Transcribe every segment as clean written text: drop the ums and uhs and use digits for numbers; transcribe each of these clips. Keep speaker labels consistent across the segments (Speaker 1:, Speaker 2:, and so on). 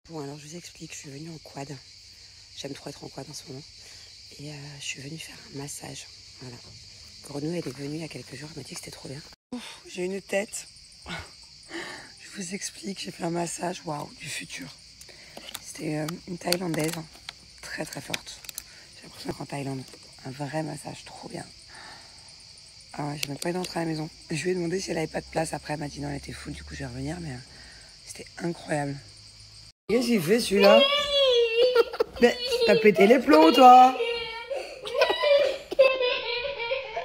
Speaker 1: Bon, alors je vous explique, je suis venue en quad. J'aime trop être en quad en ce moment. Et je suis venue faire un massage. Voilà. Grenouille, elle est venue il y a quelques jours, elle m'a dit que c'était trop bien. J'ai une tête. Je vous explique, j'ai fait un massage, waouh, du futur. C'était une Thaïlandaise, très très forte. J'ai l'impression qu'en Thaïlande, un vrai massage, trop bien. Ah ouais, j'ai même pas eu d'entrer à la maison. Je lui ai demandé si elle avait pas de place. Après, elle m'a dit non, elle était full, du coup je vais revenir, mais c'était incroyable. Qu'est-ce qu'il fait celui-là? Mais t'as pété les plombs, toi!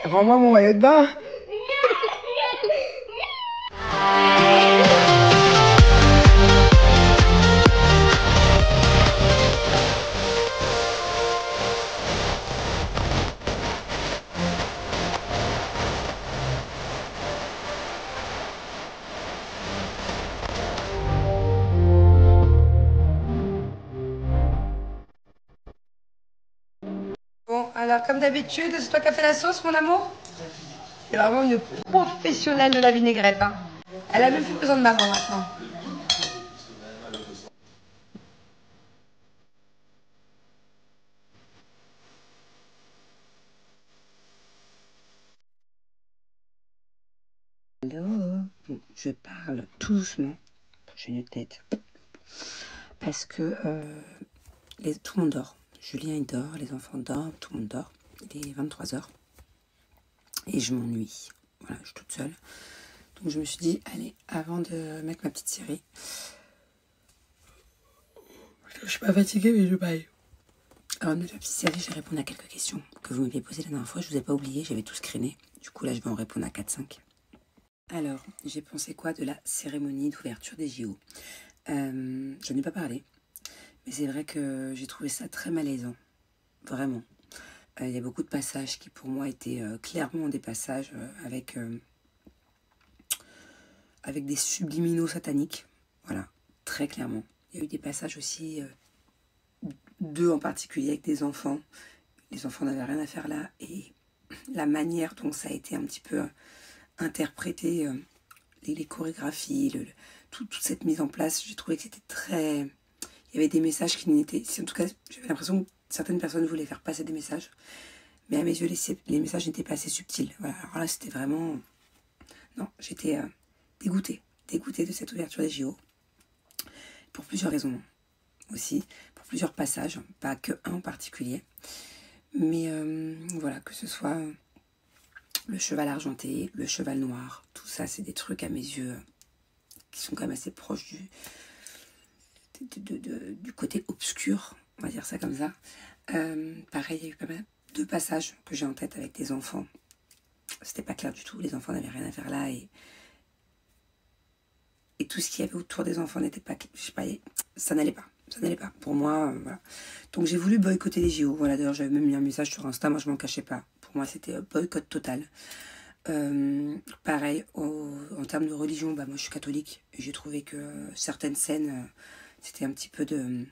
Speaker 1: Rends-moi mon maillot de bain! Bon, alors comme d'habitude, c'est toi qui as fait la sauce, mon amour? C'est vraiment une professionnelle de la vinaigrette. Hein. Elle a même plus besoin de ma main maintenant. Hello. Bon, je parle tout doucement. J'ai une tête. Parce que tout le monde dort. Julien il dort, les enfants dorment, tout le monde dort. Il est 23h. Et je m'ennuie. Voilà, je suis toute seule. Donc je me suis dit, allez, avant de mettre ma petite série. Je suis pas fatiguée, mais je baille. Avant de mettre ma petite série, je vais répondre à quelques questions que vous m'aviez posées la dernière fois. Je vous ai pas oublié, j'avais tout screené. Du coup, là, je vais en répondre à 4-5. Alors, j'ai pensé quoi de la cérémonie d'ouverture des JO? Je n'ai pas parlé, mais c'est vrai que j'ai trouvé ça très malaisant, vraiment. Il y a beaucoup de passages qui pour moi étaient clairement des passages avec des subliminaux sataniques, voilà, très clairement. Il y a eu des passages aussi, deux en particulier avec des enfants. Les enfants n'avaient rien à faire là, et la manière dont ça a été un petit peu interprété, les chorégraphies, toute cette mise en place, j'ai trouvé que c'était très... Il y avait des messages qui n'étaient... En tout cas, j'avais l'impression que certaines personnes voulaient faire passer des messages, mais à mes yeux, les messages n'étaient pas assez subtils. Voilà. Alors là, c'était vraiment... Non, j'étais dégoûtée de cette ouverture des JO, pour plusieurs raisons aussi, pour plusieurs passages, pas que un en particulier. Mais voilà, que ce soit le cheval argenté, le cheval noir, tout ça, c'est des trucs à mes yeux qui sont quand même assez proches du côté obscur, on va dire ça comme ça. Pareil, il y a eu pas mal de passages que j'ai en tête avec des enfants. C'était pas clair du tout, les enfants n'avaient rien à faire là, et tout ce qu'il y avait autour des enfants n'était pas, je sais pas, ça n'allait pas. Pour moi, voilà. Donc j'ai voulu boycotter les JO. Voilà, d'ailleurs j'avais même mis un message sur Insta, moi je m'en cachais pas. Pour moi c'était boycott total. Pareil, en termes de religion, bah moi je suis catholique. Et j'ai trouvé que certaines scènes, c'était un petit peu du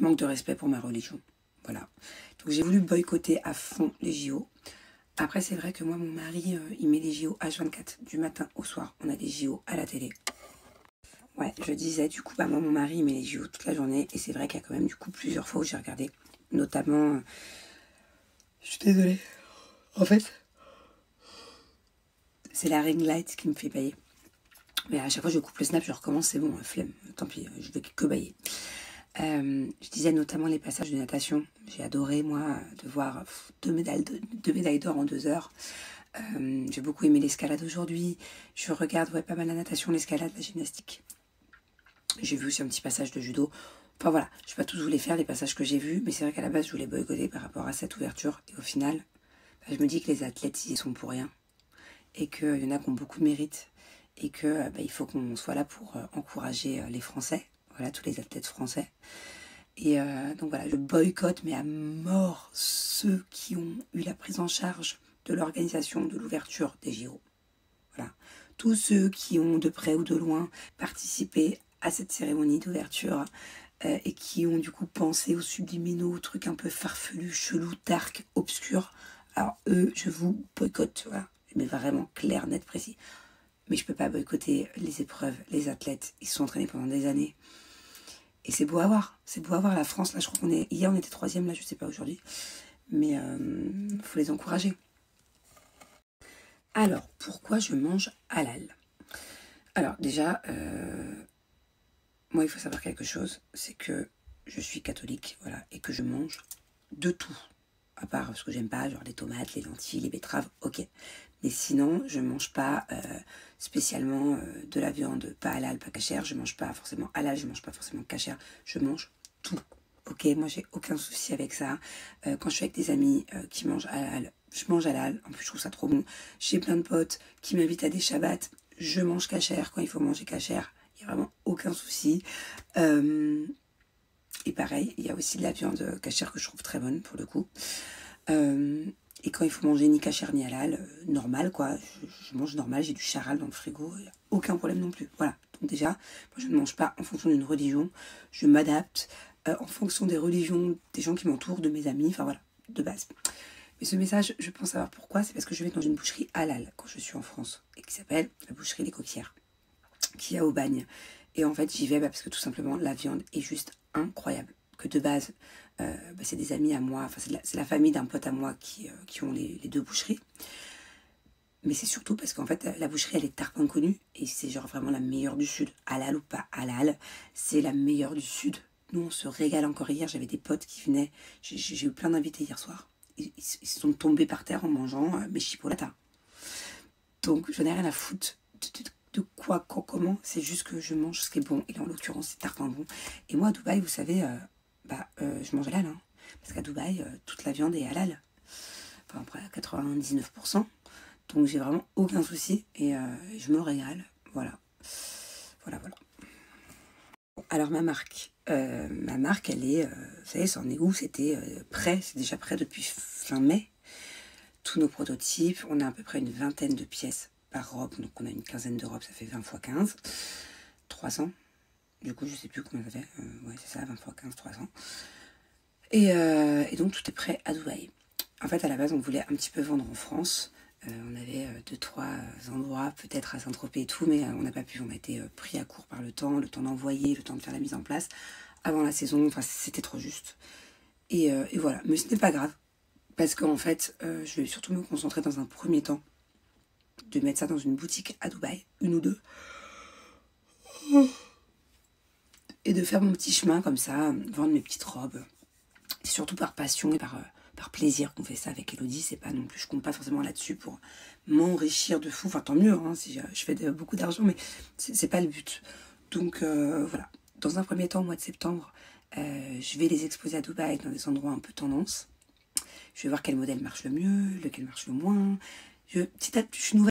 Speaker 1: manque de respect pour ma religion. Voilà. Donc j'ai voulu boycotter à fond les JO. Après c'est vrai que moi mon mari, il met les JO H24 du matin au soir. On a des JO à la télé. Ouais, je disais, du coup, bah moi, mon mari, il met les JO toute la journée. Et c'est vrai qu'il y a quand même, du coup, plusieurs fois où j'ai regardé. Notamment... Je suis désolée. En fait, c'est la ring light qui me fait bailler. Mais à chaque fois, je coupe le snap, je recommence, c'est bon, flemme. Tant pis, je vais que bailler. Je disais notamment les passages de natation. J'ai adoré, moi, de voir deux médailles d'or en 2 heures. J'ai beaucoup aimé l'escalade aujourd'hui. Je regarde pas mal la natation, l'escalade, la gymnastique. J'ai vu aussi un petit passage de judo. Enfin voilà, je ne vais pas tous vous les faire, les passages que j'ai vus, mais c'est vrai qu'à la base, je voulais boycotter par rapport à cette ouverture. Et au final, bah, je me dis que les athlètes, ils y sont pour rien. Et qu'il y en a qui ont beaucoup de mérite. Et que il faut qu'on soit là pour encourager les Français. Voilà, tous les athlètes français. Et donc voilà, je boycotte, mais à mort, ceux qui ont eu la prise en charge de l'organisation de l'ouverture des JO. Voilà. Tous ceux qui ont de près ou de loin participé à cette cérémonie d'ouverture et qui ont du coup pensé aux subliminaux, aux trucs un peu farfelus, chelous, dark, obscurs. Alors eux, je vous boycotte, voilà. Mais vraiment clair, net, précis. Mais je peux pas boycotter les épreuves, les athlètes, ils se sont entraînés pendant des années. Et c'est beau à voir. C'est beau à voir la France. Là, je crois qu'on est... Hier, on était 3e, là, je sais pas aujourd'hui. Mais faut les encourager. Alors, pourquoi je mange halal? Alors, déjà, moi, il faut savoir quelque chose. C'est que je suis catholique, voilà, et que je mange de tout. À part ce que j'aime pas, genre les tomates, les lentilles, les betteraves, ok. Mais sinon, je mange pas spécialement de la viande, pas halal, pas cachère. Je mange pas forcément halal, je mange pas forcément cachère. Je mange tout. Ok, moi j'ai aucun souci avec ça. Quand je suis avec des amis qui mangent halal, je mange halal. En plus, je trouve ça trop bon. J'ai plein de potes qui m'invitent à des shabbats. Je mange cachère quand il faut manger cachère. Il n'y a vraiment aucun souci. Et pareil, il y a aussi de la viande cachère que je trouve très bonne pour le coup. Et quand il faut manger ni cachère ni halal, normal quoi, je mange normal, j'ai du charal dans le frigo, il n'y a aucun problème non plus. Voilà, donc déjà, moi je ne mange pas en fonction d'une religion, je m'adapte en fonction des religions, des gens qui m'entourent, de mes amis, enfin voilà, de base. Mais ce message, je pense savoir pourquoi, c'est parce que je vais dans une boucherie halal quand je suis en France, et qui s'appelle la boucherie Les Coquières, qui est à Aubagne. Et en fait, j'y vais parce que tout simplement, la viande est juste incroyable. Que de base, c'est des amis à moi, enfin c'est la famille d'un pote à moi qui ont les 2 boucheries. Mais c'est surtout parce qu'en fait, la boucherie, elle est tard connue et c'est genre vraiment la meilleure du Sud. Halal ou pas halal, c'est la meilleure du Sud. Nous, on se régale encore hier. J'avais des potes qui venaient. J'ai eu plein d'invités hier soir. Ils sont tombés par terre en mangeant mes chipolatas. Donc, je n'ai rien à foutre de quoi, quand, comment. C'est juste que je mange ce qui est bon. Et là, en l'occurrence, c'est tartin bon. Et moi, à Dubaï, vous savez, je mange halal. Hein, parce qu'à Dubaï, toute la viande est halal. Enfin, après, à 99%. Donc, j'ai vraiment aucun souci. Et je me régale. Voilà. Voilà. Alors, ma marque, elle est... vous savez, ça en est où? C'était prêt. C'est déjà prêt depuis fin mai. Tous nos prototypes. On a à peu près une 20aine de pièces par robe. Donc, on a une 15aine de robes. Ça fait 20 x 15. 300. Du coup, je sais plus combien ça fait. Ouais, c'est ça, 20 x 15, 300. Et donc, tout est prêt à Dubaï. En fait, à la base, on voulait un petit peu vendre en France. On avait 2-3 endroits, peut-être à Saint-Tropez et tout, mais on n'a pas pu. On a été pris à court par le temps d'envoyer, le temps de faire la mise en place avant la saison. Enfin, c'était trop juste. Et voilà. Mais ce n'est pas grave. Parce qu'en fait, je vais surtout me concentrer dans un premier temps de mettre ça dans une boutique à Dubaï, une ou deux. Et de faire mon petit chemin comme ça, vendre mes petites robes. C'est surtout par passion et par plaisir qu'on fait ça avec Elodie. C'est pas non plus, je compte pas forcément là-dessus pour m'enrichir de fou. Enfin, tant mieux, hein, si je fais beaucoup d'argent, mais c'est pas le but. Donc voilà. Dans un premier temps, au mois de septembre, je vais les exposer à Dubaï dans des endroits un peu tendance. Je vais voir quel modèle marche le mieux, lequel marche le moins. Petit à petit, je suis nouvelle.